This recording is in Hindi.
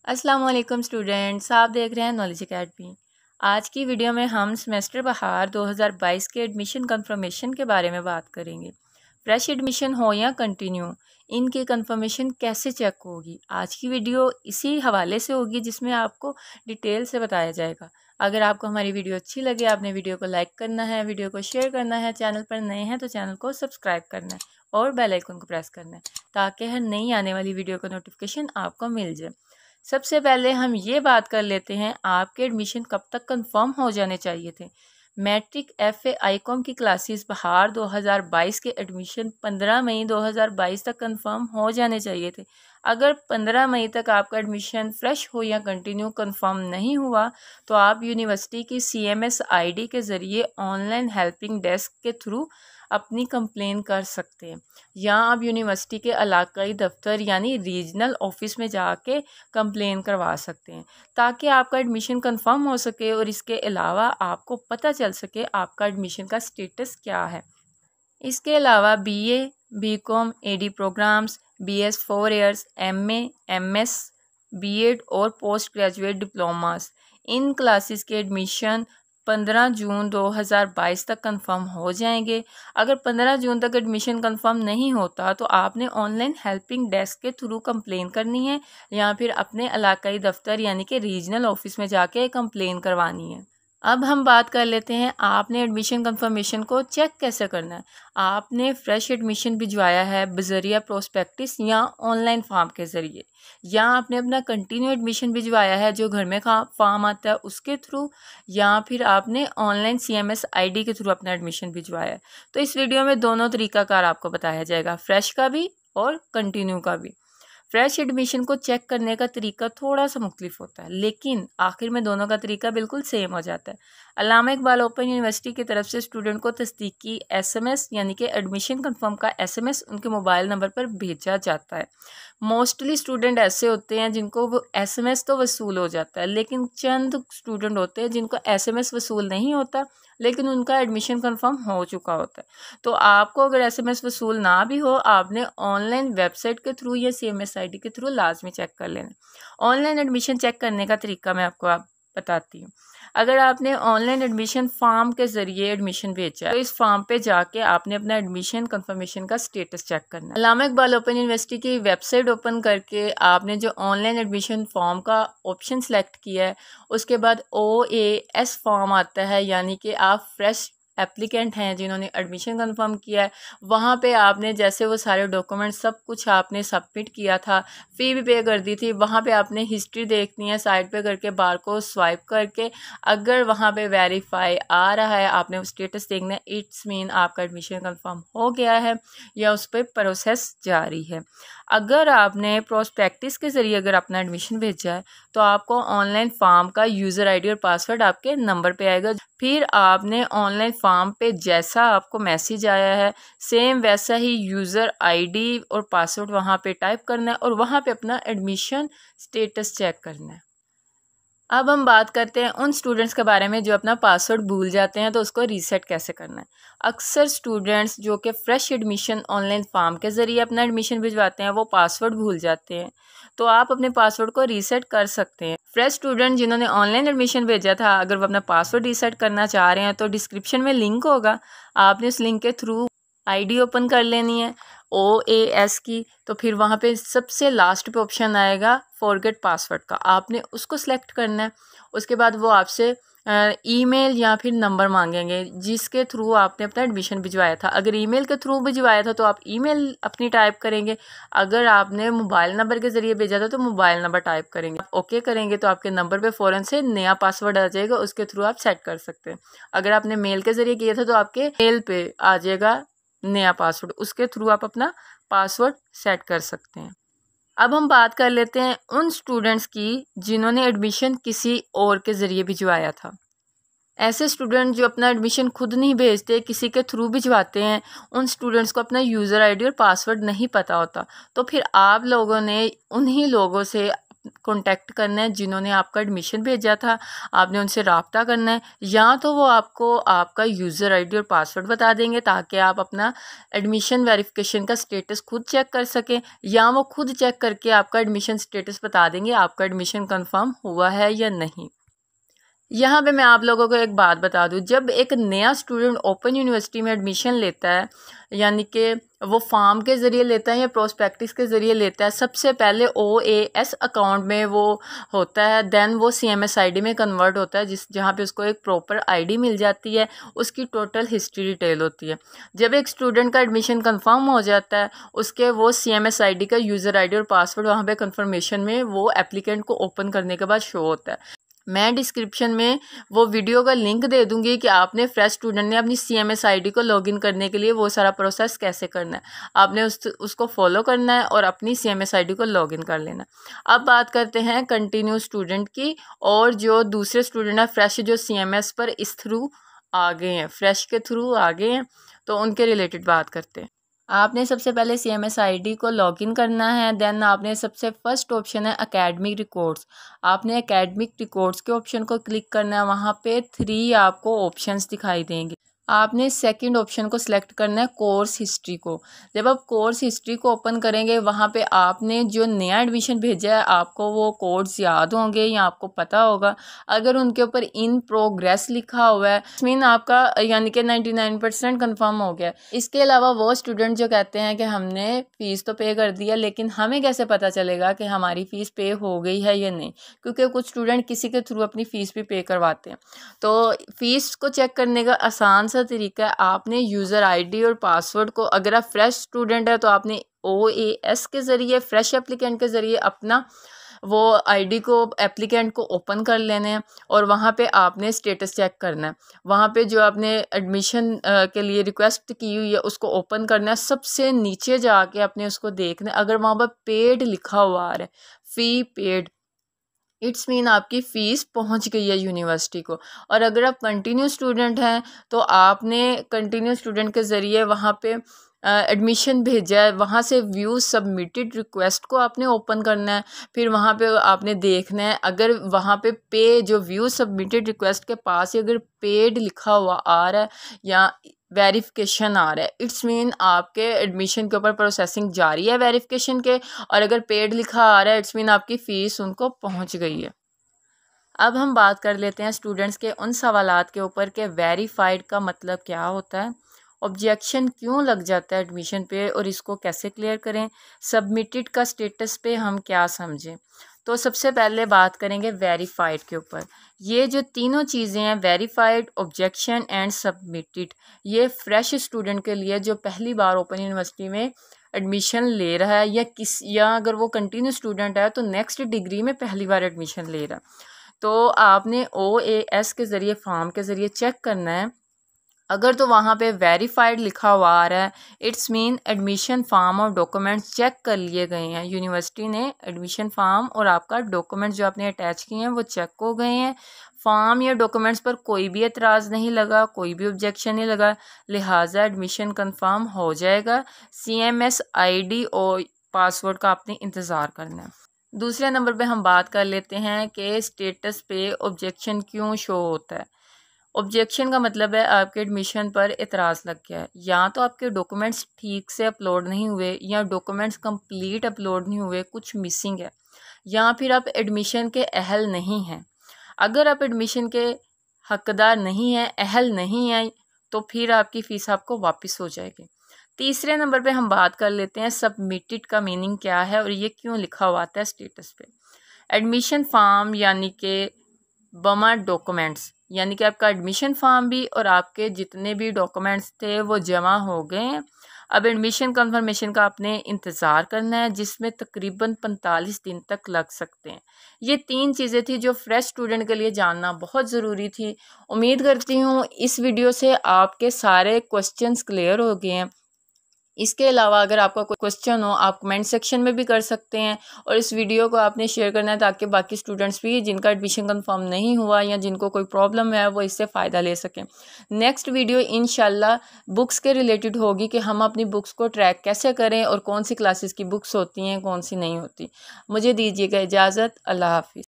अस्सलाम वालेकुम स्टूडेंट्स, आप देख रहे हैं नॉलेज एकेडमी। आज की वीडियो में हम सेमेस्टर बहार 2022 के एडमिशन कंफर्मेशन के बारे में बात करेंगे। फ्रेश एडमिशन हो या कंटिन्यू, इनकी कंफर्मेशन कैसे चेक होगी, आज की वीडियो इसी हवाले से होगी जिसमें आपको डिटेल से बताया जाएगा। अगर आपको हमारी वीडियो अच्छी लगे, आपने वीडियो को लाइक करना है, वीडियो को शेयर करना है, चैनल पर नए हैं तो चैनल को सब्सक्राइब करना है और बेल आइकन को प्रेस करना है ताकि हर नई आने वाली वीडियो का नोटिफिकेशन आपको मिल जाए। सबसे पहले हम ये बात कर लेते हैं आपके एडमिशन कब तक कंफर्म हो जाने चाहिए थे। मैट्रिक एफए आईकॉम की क्लासेस बहार 2022 के एडमिशन 15 मई 2022 तक कंफर्म हो जाने चाहिए थे। अगर 15 मई तक आपका एडमिशन फ्रेश हो या कंटिन्यू कंफर्म नहीं हुआ तो आप यूनिवर्सिटी की सीएमएस आईडी के ज़रिए ऑनलाइन हेल्पिंग डेस्क के थ्रू अपनी कंप्लेन कर सकते हैं, या आप यूनिवर्सिटी के इलाकाई दफ्तर यानी रीजनल ऑफिस में जाके कंप्लेन करवा सकते हैं ताकि आपका एडमिशन कंफर्म हो सके और इसके अलावा आपको पता चल सके आपका एडमिशन का स्टेटस क्या है। इसके अलावा BA, BCom, AD programs, BS 4 years, MA, MS, BEd और पोस्ट ग्रेजुएट डिप्लोमास, इन क्लासेस के एडमिशन 15 जून 2022 तक कंफर्म हो जाएंगे। अगर 15 जून तक एडमिशन कंफर्म नहीं होता तो आपने ऑनलाइन हेल्पिंग डेस्क के थ्रू कंप्लेन करनी है या फिर अपने इलाकाई दफ्तर यानी कि रीजनल ऑफिस में जाके कंप्लेन करवानी है। अब हम बात कर लेते हैं आपने एडमिशन कंफर्मेशन को चेक कैसे करना है। आपने फ्रेश एडमिशन भिजवाया है बजरिया प्रोस्पेक्टिस या ऑनलाइन फॉर्म के ज़रिए, या आपने अपना कंटिन्यू एडमिशन भिजवाया है जो घर में फॉर्म आता है उसके थ्रू, या फिर आपने ऑनलाइन सीएमएस आईडी के थ्रू अपना एडमिशन भिजवाया है। तो इस वीडियो में दोनों तरीकाकार आपको बताया जाएगा, फ्रेश का भी और कंटिन्यू का भी। फ्रेश एडमिशन को चेक करने का तरीका थोड़ा सा मुख्तलिफ होता है लेकिन आखिर में दोनों का तरीका बिल्कुल सेम हो जाता है। अल्लामा इकबाल ओपन यूनिवर्सिटी की तरफ से स्टूडेंट को तस्दीकी एसएमएस यानी कि एडमिशन कंफर्म का एसएमएस उनके मोबाइल नंबर पर भेजा जाता है। मोस्टली स्टूडेंट ऐसे होते हैं जिनको वो एसएमएस तो वसूल हो जाता है, लेकिन चंद स्टूडेंट होते हैं जिनको एसएमएस वसूल नहीं होता लेकिन उनका एडमिशन कंफर्म हो चुका होता है। तो आपको अगर एसएमएस वसूल ना भी हो, आपने ऑनलाइन वेबसाइट के थ्रू या सीएमएस आईडी के थ्रू लाजमी चेक कर लेना। ऑनलाइन एडमिशन चेक करने का तरीका मैं आपको बताती हूँ। अगर आपने ऑनलाइन एडमिशन फॉर्म के ज़रिए एडमिशन भेजा है तो इस फॉर्म पे जाके आपने अपना एडमिशन कंफर्मेशन का स्टेटस चेक करना है। अल्लामा इकबाल ओपन यूनिवर्सिटी की वेबसाइट ओपन करके आपने जो ऑनलाइन एडमिशन फॉर्म का ऑप्शन सेलेक्ट किया है उसके बाद OAS फॉर्म आता है, यानी कि आप फ्रेश एप्लीकेंट हैं जिन्होंने एडमिशन कंफर्म किया है। वहाँ पे आपने जैसे वो सारे डॉक्यूमेंट सब कुछ आपने सबमिट किया था, फ़ी भी पे कर दी थी, वहाँ पे आपने हिस्ट्री देखनी है, साइड पे करके बार को स्वाइप करके अगर वहाँ पे वेरीफाई आ रहा है आपने स्टेटस देखना है, इट्स मीन आपका एडमिशन कंफर्म हो गया है या उस पर प्रोसेस जारी है। अगर आपने प्रोस्पेक्टिस के ज़रिए अगर अपना एडमिशन भेजा है तो आपको ऑनलाइन फॉर्म का यूज़र आईडी और पासवर्ड आपके नंबर पे आएगा। फिर आपने ऑनलाइन फॉर्म पे जैसा आपको मैसेज आया है सेम वैसा ही यूज़र आईडी और पासवर्ड वहाँ पे टाइप करना है और वहाँ पे अपना एडमिशन स्टेटस चेक करना है। अब हम बात करते हैं उन स्टूडेंट्स के बारे में जो अपना पासवर्ड भूल जाते हैं तो उसको रीसेट कैसे करना है। अक्सर स्टूडेंट्स जो कि फ़्रेश एडमिशन ऑनलाइन फॉर्म के ज़रिए अपना एडमिशन भिजवाते हैं वो पासवर्ड भूल जाते हैं, तो आप अपने पासवर्ड को रीसेट कर सकते हैं। फ्रेश स्टूडेंट जिन्होंने ऑनलाइन एडमिशन भेजा था अगर वो अपना पासवर्ड रीसेट करना चाह रहे हैं तो डिस्क्रिप्शन में लिंक होगा, आपने उस लिंक के थ्रू आईडी ओपन कर लेनी है OAS की। तो फिर वहाँ पे सबसे लास्ट पे ऑप्शन आएगा फॉरगेट पासवर्ड का, आपने उसको सिलेक्ट करना है। उसके बाद वो आपसे ईमेल या फिर नंबर मांगेंगे जिसके थ्रू आपने अपना एडमिशन भिजवाया था। अगर ईमेल के थ्रू भिजवाया था तो आप ईमेल अपनी टाइप करेंगे, अगर आपने मोबाइल नंबर के ज़रिए भेजा था तो मोबाइल नंबर टाइप करेंगे। ओके करेंगे तो आपके नंबर पे फ़ौरन से नया पासवर्ड आ जाएगा, उसके थ्रू आप सेट कर सकते हैं। अगर आपने मेल के ज़रिए किया था तो आपके मेल पे आ जाएगा नया पासवर्ड, उसके थ्रू आप अपना पासवर्ड सेट कर सकते हैं। अब हम बात कर लेते हैं उन स्टूडेंट्स की जिन्होंने एडमिशन किसी और के ज़रिए भिजवाया था। ऐसे स्टूडेंट जो अपना एडमिशन खुद नहीं भेजते, किसी के थ्रू भिजवाते हैं, उन स्टूडेंट्स को अपना यूज़र आईडी और पासवर्ड नहीं पता होता, तो फिर आप लोगों ने उन्हीं लोगों से कॉन्टेक्ट करना है जिन्होंने आपका एडमिशन भेजा था, आपने उनसे रब्ता करना है। या तो वो आपको आपका यूज़र आईडी और पासवर्ड बता देंगे ताकि आप अपना एडमिशन वेरिफिकेशन का स्टेटस खुद चेक कर सकें, या वो खुद चेक करके आपका एडमिशन स्टेटस बता देंगे आपका एडमिशन कंफर्म हुआ है या नहीं। यहाँ पे मैं आप लोगों को एक बात बता दूँ, जब एक नया स्टूडेंट ओपन यूनिवर्सिटी में एडमिशन लेता है, यानी कि वो फॉर्म के ज़रिए लेता है या प्रोस्पेक्टिस के ज़रिए लेता है, सबसे पहले OAS अकाउंट में वो होता है, देन वो CMS ID में कन्वर्ट होता है, जहाँ पे उसको एक प्रॉपर ID मिल जाती है, उसकी टोटल हिस्ट्री डिटेल होती है। जब एक स्टूडेंट का एडमिशन कंफर्म हो जाता है, उसके वो CMS ID का यूज़र ID और पासवर्ड वहाँ पे कंफर्मेशन में वो एप्लीकेंट को ओपन करने के बाद शो होता है। मैं डिस्क्रिप्शन में वो वीडियो का लिंक दे दूंगी कि आपने फ्रेश स्टूडेंट ने अपनी CMS ID को लॉगिन करने के लिए वो सारा प्रोसेस कैसे करना है। आपने उसको फॉलो करना है और अपनी CMS ID को लॉगिन कर लेना। अब बात करते हैं कंटिन्यू स्टूडेंट की, और जो दूसरे स्टूडेंट है फ्रेश जो CMS पर इस थ्रू आ गए हैं, फ्रेश के थ्रू आ गए हैं, तो उनके रिलेटेड बात करते हैं। आपने सबसे पहले CMS ID को लॉगिन करना है। देन आपने सबसे फर्स्ट ऑप्शन है एकेडमिक रिकॉर्ड्स, आपने एकेडमिक रिकॉर्ड्स के ऑप्शन को क्लिक करना है। वहाँ पे 3 आपको ऑप्शंस दिखाई देंगे। आपने सेकंड ऑप्शन को सिलेक्ट करना है कोर्स हिस्ट्री को। जब आप कोर्स हिस्ट्री को ओपन करेंगे, वहाँ पे आपने जो नया एडमिशन भेजा है आपको वो कोड्स याद होंगे या आपको पता होगा। अगर उनके ऊपर इन प्रोग्रेस लिखा हुआ है, मीन आपका यानी कि 99% कन्फर्म हो गया। इसके अलावा वो स्टूडेंट जो कहते हैं कि हमने फ़ीस तो पे कर दिया, लेकिन हमें कैसे पता चलेगा कि हमारी फ़ीस पे हो गई है या नहीं, क्योंकि कुछ स्टूडेंट किसी के थ्रू अपनी फ़ीस भी पे करवाते हैं। तो फ़ीस को चेक करने का आसान तरीका है, आपने यूज़र आईडी और पासवर्ड को, अगर आप फ्रेश स्टूडेंट है तो आपने OAS के ज़रिए, फ्रेश एप्लीकेंट के ज़रिए अपना वो आईडी को, एप्लीकेंट को ओपन कर लेने हैं और वहाँ पे आपने स्टेटस चेक करना है। वहाँ पे जो आपने एडमिशन के लिए रिक्वेस्ट की हुई है उसको ओपन करना है। सबसे नीचे जाके आपने उसको देखना है, अगर वहाँ पर पेड लिखा हुआ आ रहा है, फ़ी पेड, इट्स मीन आपकी फ़ीस पहुंच गई है यूनिवर्सिटी को। और अगर आप कंटिन्यू स्टूडेंट हैं तो आपने कंटिन्यू स्टूडेंट के ज़रिए वहाँ पे एडमिशन भेजा है, वहाँ से व्यू सबमिटेड रिक्वेस्ट को आपने ओपन करना है। फिर वहाँ पे आपने देखना है, अगर वहाँ पे जो व्यू सबमिटेड रिक्वेस्ट के पास ही अगर पेड लिखा हुआ आ रहा है या वेरिफिकेशन आ रहा है, इट्स मीन आपके एडमिशन के ऊपर प्रोसेसिंग जारी है वेरिफिकेशन के। और अगर पेड लिखा आ रहा है, इट्स मीन आपकी फ़ीस उनको पहुंच गई है। अब हम बात कर लेते हैं स्टूडेंट्स के उन सवालात के ऊपर कि वेरीफाइड का मतलब क्या होता है, ऑब्जेक्शन क्यों लग जाता है एडमिशन पे और इसको कैसे क्लियर करें, सबमिटेड का स्टेटस पे हम क्या समझें। तो सबसे पहले बात करेंगे वेरीफाइड के ऊपर। ये जो तीनों चीज़ें हैं, वेरीफाइड, ऑब्जेक्शन एंड सबमिटेड, ये फ्रेश स्टूडेंट के लिए जो पहली बार ओपन यूनिवर्सिटी में एडमिशन ले रहा है, या अगर वो कंटिन्यू स्टूडेंट है तो नेक्स्ट डिग्री में पहली बार एडमिशन ले रहा है, तो आपने OAS के ज़रिए, फॉर्म के ज़रिए चेक करना है। अगर तो वहाँ पे वेरीफाइड लिखा हुआ आ रहा है, इट्स मीन एडमिशन फॉर्म और डॉक्यूमेंट्स चेक कर लिए गए हैं। यूनिवर्सिटी ने एडमिशन फॉर्म और आपका डॉक्यूमेंट्स जो आपने अटैच किए हैं वो चेक हो गए हैं। फॉर्म या डॉक्यूमेंट्स पर कोई भी एतराज़ नहीं लगा, कोई भी ऑब्जेक्शन नहीं लगा, लिहाजा एडमिशन कंफर्म हो जाएगा। CMS ID और पासवर्ड का आपने इंतज़ार करना है। दूसरे नंबर पे हम बात कर लेते हैं कि स्टेटस पे ऑब्जेक्शन क्यों शो होता है। ऑब्जेक्शन का मतलब है आपके एडमिशन पर एतराज़ लग गया है, या तो आपके डॉक्यूमेंट्स ठीक से अपलोड नहीं हुए, या डॉक्यूमेंट्स कंप्लीट अपलोड नहीं हुए, कुछ मिसिंग है, या फिर आप एडमिशन के अहल नहीं हैं। अगर आप एडमिशन के हकदार नहीं हैं, अहल नहीं हैं, तो फिर आपकी फ़ीस आपको वापस हो जाएगी। तीसरे नंबर पे हम बात कर लेते हैं सबमिटेड का मीनिंग क्या है और ये क्यों लिखा हुआ आता है स्टेटस पे। एडमिशन फॉर्म यानी कि बमा डॉक्यूमेंट्स, यानी कि आपका एडमिशन फॉर्म भी और आपके जितने भी डॉक्यूमेंट्स थे वो जमा हो गए हैं। अब एडमिशन कंफर्मेशन का आपने इंतज़ार करना है, जिसमें तकरीबन 45 दिन तक लग सकते हैं। ये 3 चीज़ें थी जो फ्रेश स्टूडेंट के लिए जानना बहुत ज़रूरी थी। उम्मीद करती हूँ इस वीडियो से आपके सारे क्वेश्चंस क्लियर हो गए हैं। इसके अलावा अगर आपका कोई क्वेश्चन हो आप कमेंट सेक्शन में भी कर सकते हैं, और इस वीडियो को आपने शेयर करना है ताकि बाकी स्टूडेंट्स भी जिनका एडमिशन कंफर्म नहीं हुआ या जिनको कोई प्रॉब्लम है वो इससे फ़ायदा ले सकें। नेक्स्ट वीडियो इंशाल्लाह बुक्स के रिलेटेड होगी कि हम अपनी बुक्स को ट्रैक कैसे करें और कौन सी क्लासेस की बुक्स होती हैं कौन सी नहीं होती। मुझे दीजिएगा इजाज़त। अल्लाह हाफिज़।